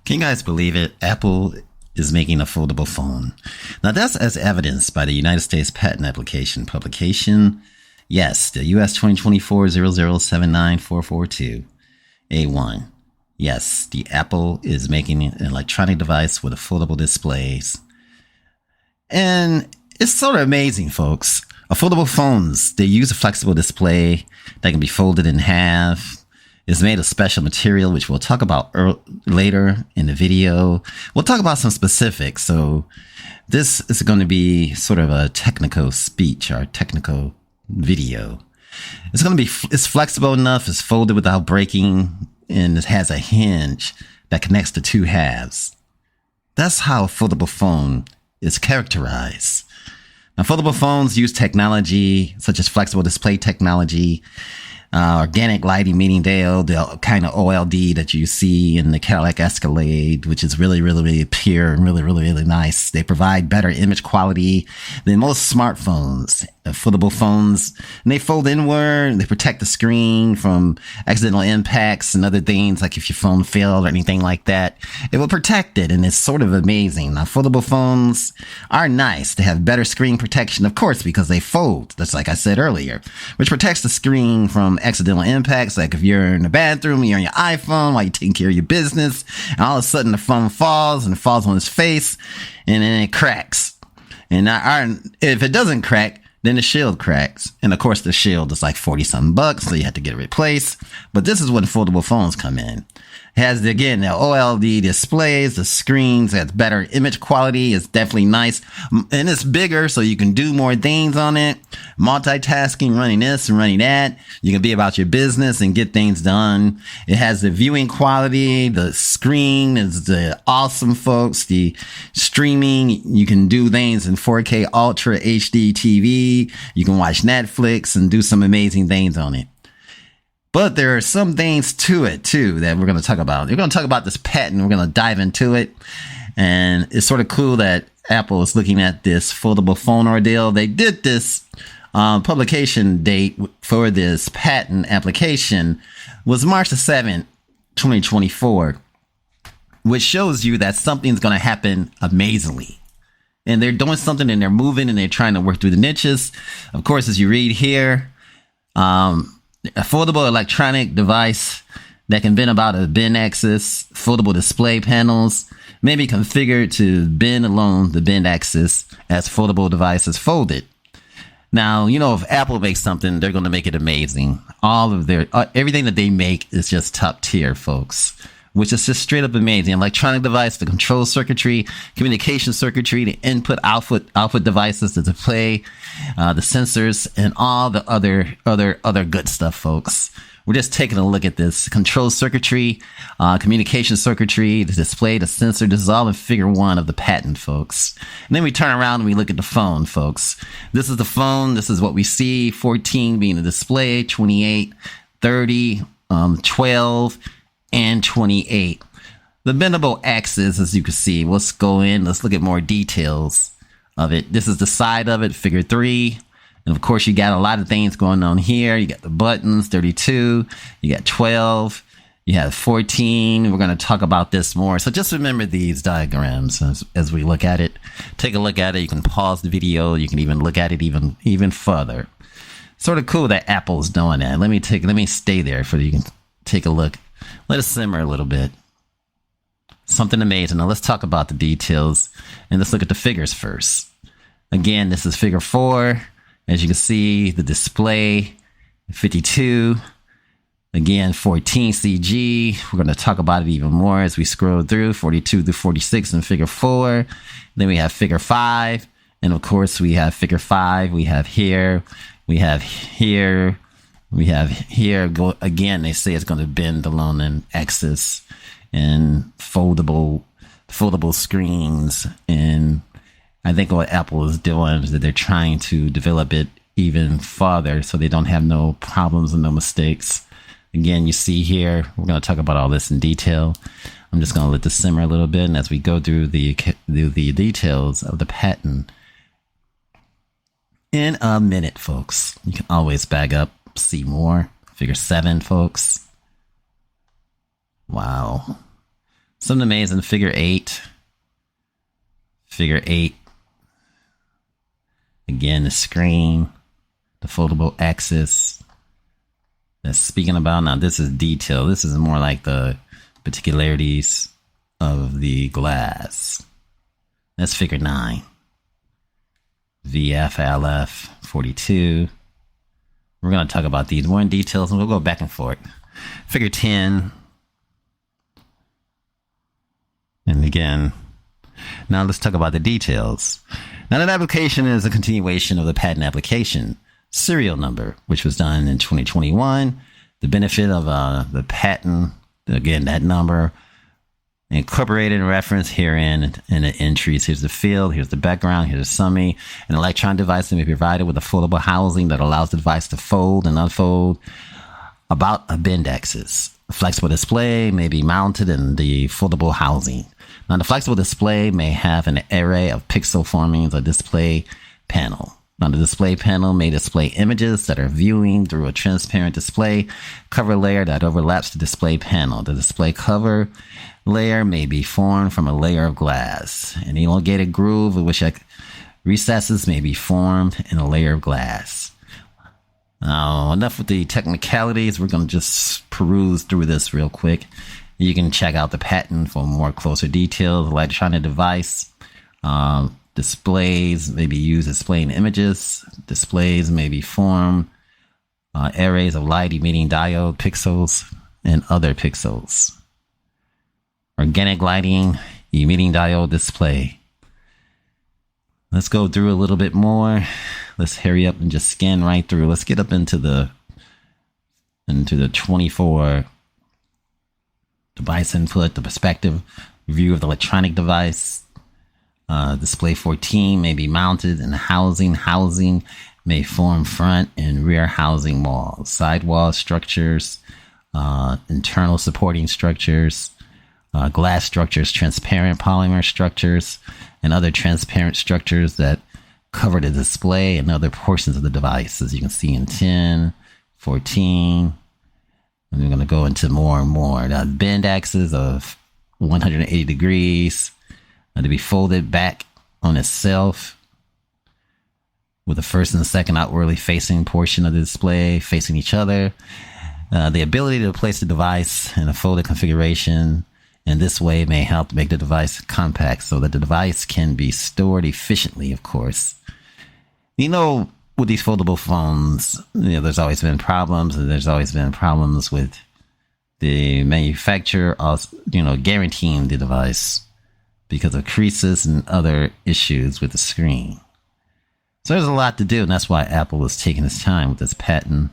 Can you guys believe it? Apple is making a foldable phone. Now that's as evidenced by the United States Patent Application publication. Yes, the US 2024-0079442 A1. Yes, the Apple is making an electronic device with a foldable displays. And it's sort of amazing, folks. Foldable phones, they use a flexible display that can be folded in half. It's made of special material, which we'll talk about later in the video. We'll talk about some specifics. So this is going to be sort of a technical speech or technical video. It's flexible enough. It's folded without breaking, and it has a hinge that connects the two halves. That's how a foldable phone is characterized. Now, foldable phones use technology such as flexible display technology, organic lighting, meaning the kind of OLED that you see in the Cadillac Escalade, which is really pure and really nice. They provide better image quality than most smartphones. Foldable phones, and they fold inward. They protect the screen from accidental impacts and other things, like if your phone failed or anything like that. It will protect it, and it's sort of amazing. Now, foldable phones are nice. They have better screen protection, of course, because they fold. That's like I said earlier, which protects the screen from accidental impacts, like if you're in the bathroom, you're on your iPhone while you're taking care of your business, and all of a sudden the phone falls, and it falls on his face, and then it cracks. And if it doesn't crack, then the shield cracks. And of course, the shield is like 40 something bucks, so you have to get it replaced. But this is when foldable phones come in. It has, again, the OLED displays, the screens, has better image quality. It's definitely nice. And it's bigger, so you can do more things on it. Multitasking, running this and running that. You can be about your business and get things done. It has the viewing quality. The screen is awesome, folks. The streaming, you can do things in 4K Ultra HD TV. You can watch Netflix and do some amazing things on it. But there are some things to it, too, that we're going to talk about. We're going to talk about this patent. We're going to dive into it. And it's sort of cool that Apple is looking at this foldable phone ordeal. They did this publication date for this patent application was March the 7th, 2024, which shows you that something's going to happen amazingly. And they're doing something, and they're moving, and they're trying to work through the niches. Of course, as you read here, a foldable electronic device that can bend about a bend axis, foldable display panels may be configured to bend along the bend axis as foldable devices folded. Now, you know, if Apple makes something, they're going to make it amazing. All of their, everything that they make is just top tier, folks, which is just straight up amazing. Electronic device, the control circuitry, communication circuitry, the input output devices, the display, the sensors, and all the other good stuff, folks. We're just taking a look at this control circuitry, communication circuitry, the display, the sensor. This is all in figure 1 of the patent, folks. And then we turn around and we look at the phone, folks. This is the phone. This is what we see. 14 being the display, 28, 30, 12, and 28. The bendable axis, as you can see, let's go in. Let's look at more details of it. This is the side of it, figure 3. And of course, you got a lot of things going on here. You got the buttons, 32. You got 12. You have 14. We're going to talk about this more. So just remember these diagrams as we look at it. Take a look at it. You can pause the video. You can even look at it even further. Sort of cool that Apple's doing that. Let me stay there so you can take a look. Let us simmer a little bit. Something amazing. Now let's talk about the details, and let's look at the figures first. Again, this is figure 4. As you can see, the display, 52. Again, 14 CG. We're going to talk about it even more as we scroll through 42 through 46 in figure 4. Then we have figure 5. And of course, we have figure 5. We have here. We have here. We have here. Go again, they say it's going to bend along an axis, and foldable screens. And I think what Apple is doing is that they're trying to develop it even farther so they don't have no problems and no mistakes. Again, you see here, we're going to talk about all this in detail. I'm just going to let this simmer a little bit. And as we go through the details of the patent in a minute, folks, you can always back up, see more. Figure 7, folks. Wow. Something amazing. Figure 8. Figure 8. Again, the screen, the foldable axis. That's speaking about. Now, this is detail. This is more like the particularities of the glass. That's figure 9. VF, LF, 42. We're going to talk about these more in details, and we'll go back and forth. Figure 10. And again, now let's talk about the details. Now, that application is a continuation of the patent application serial number, which was done in 2021. The benefit of the patent, again, that number, incorporated and referenced herein in the entries. Here's the field, here's the background, here's the summary. An electronic device may be provided with a foldable housing that allows the device to fold and unfold about a bend axis. A flexible display may be mounted in the foldable housing. Now, the flexible display may have an array of pixel forming a display panel. Now, the display panel may display images that are viewing through a transparent display cover layer that overlaps the display panel. The display cover layer may be formed from a layer of glass. An elongated groove in which recesses may be formed in a layer of glass. Now, enough with the technicalities. We're going to just peruse through this real quick. You can check out the patent for more closer details. Electronic device. Displays may be used displaying images. Displays may be formed arrays of light emitting diode pixels and other pixels. Organic lighting emitting diode display. Let's go through a little bit more. Let's hurry up and just scan right through. Let's get up into the 24 device input, the perspective view of the electronic device. Display 14 may be mounted in housing. Housing may form front and rear housing walls, sidewall structures, internal supporting structures, glass structures, transparent polymer structures, and other transparent structures that cover the display and other portions of the device, as you can see in 10, 14. And we're going to go into more and more. Now, bend axis of 180 degrees. To be folded back on itself with the first and the second outwardly facing portion of the display facing each other. The ability to place the device in a folded configuration in this way may help make the device compact so that the device can be stored efficiently, of course. You know, with these foldable phones, there's always been problems, and there's always been problems with the manufacturer, guaranteeing the device because of creases and other issues with the screen. So there's a lot to do, and that's why Apple is taking its time with this patent,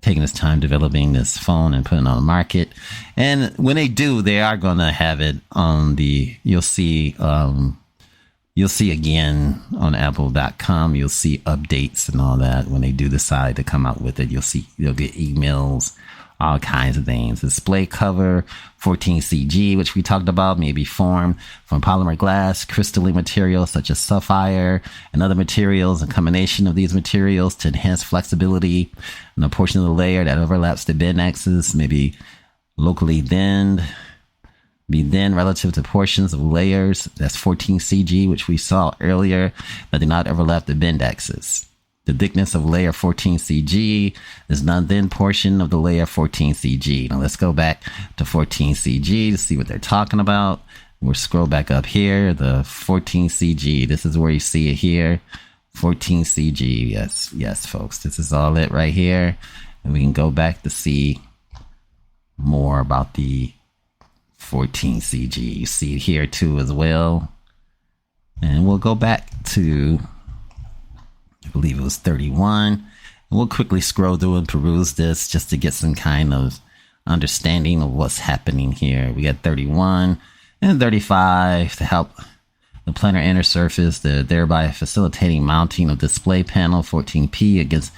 taking its time developing this phone and putting it on the market. And when they do, they are going to have it on you'll see again on apple.com, you'll see updates and all that. When they do decide to come out with it, you'll get emails, all kinds of things. Display cover 14CG, which we talked about, may be formed from polymer glass, crystalline materials such as sapphire, and other materials. A combination of these materials to enhance flexibility. And a portion of the layer that overlaps the bend axis may be locally thinned, relative to portions of layers. That's 14CG, which we saw earlier, that do not overlap the bend axis. The thickness of layer 14CG is non-thin portion of the layer 14CG. Now let's go back to 14CG to see what they're talking about. We'll scroll back up here, the 14CG. This is where you see it here, 14CG. Yes, folks, this is all it right here. And we can go back to see more about the 14CG. You see it here too as well. And we'll go back to, I believe it was 31. And we'll quickly scroll through and peruse this just to get some kind of understanding of what's happening here. We got 31 and 35 to help the planar inner surface, thereby facilitating mounting of display panel 14P against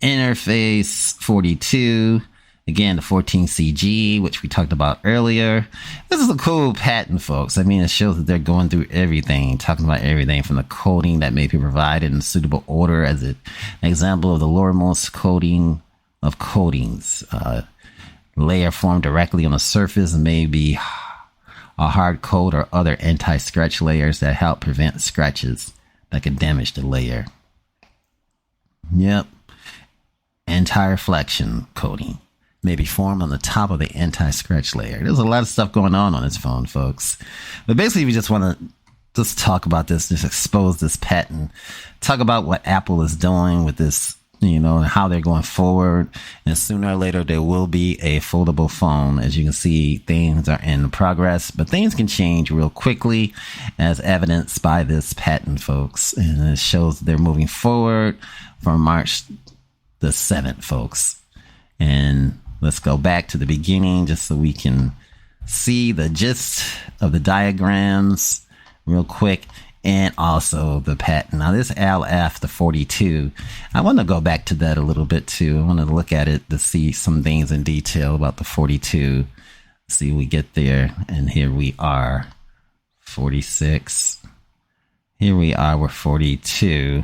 interface 42. Again, the 14CG, which we talked about earlier. This is a cool patent, folks. I mean, it shows that they're going through everything, talking about everything from the coding that may be provided in suitable order as an example of the lowermost coding of coatings. Layer formed directly on the surface may be a hard coat, or other anti-scratch layers that help prevent scratches that can damage the layer. Yep. Anti-reflection coating may be formed on the top of the anti-scratch layer. There's a lot of stuff going on this phone, folks. But basically, we just want to just talk about this, just expose this patent, talk about what Apple is doing with this, and how they're going forward. And sooner or later, there will be a foldable phone. As you can see, things are in progress, but things can change real quickly, as evidenced by this patent, folks. And it shows they're moving forward from March the 7th, folks. And let's go back to the beginning just so we can see the gist of the diagrams real quick, and also the patent. Now this LF, the 42, I want to go back to that a little bit too. I want to look at it to see some things in detail about the 42. See, we get there, and here we are, 46. Here we are with 42.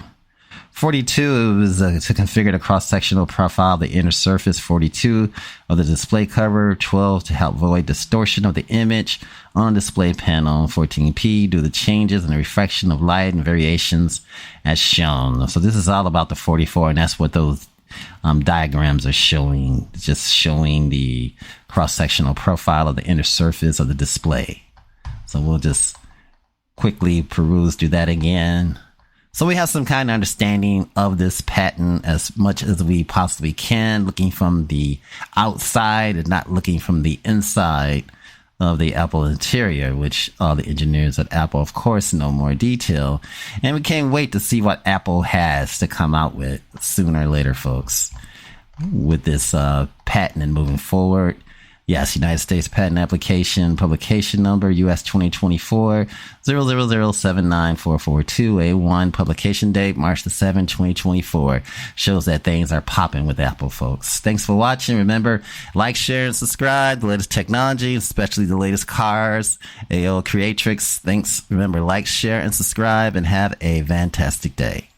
42 is to configure the cross-sectional profile of the inner surface. 42 of the display cover. 12 to help avoid distortion of the image on display panel. 14P do the changes and the reflection of light and variations as shown. So this is all about the 44, and that's what those diagrams are showing. Just showing the cross-sectional profile of the inner surface of the display. So we'll just quickly peruse through that again. So we have some kind of understanding of this patent as much as we possibly can, looking from the outside and not looking from the inside of the Apple interior, which all the engineers at Apple, of course, know more detail. And we can't wait to see what Apple has to come out with sooner or later, folks, with this patent and moving forward. Yes, United States Patent Application, publication number, US 2024 000794442A1, publication date, March the 7th, 2024. Shows that things are popping with Apple, folks. Thanks for watching. Remember, like, share, and subscribe. The latest technology, especially the latest cars, AO Creatrix. Thanks. Remember, like, share, and subscribe, and have a fantastic day.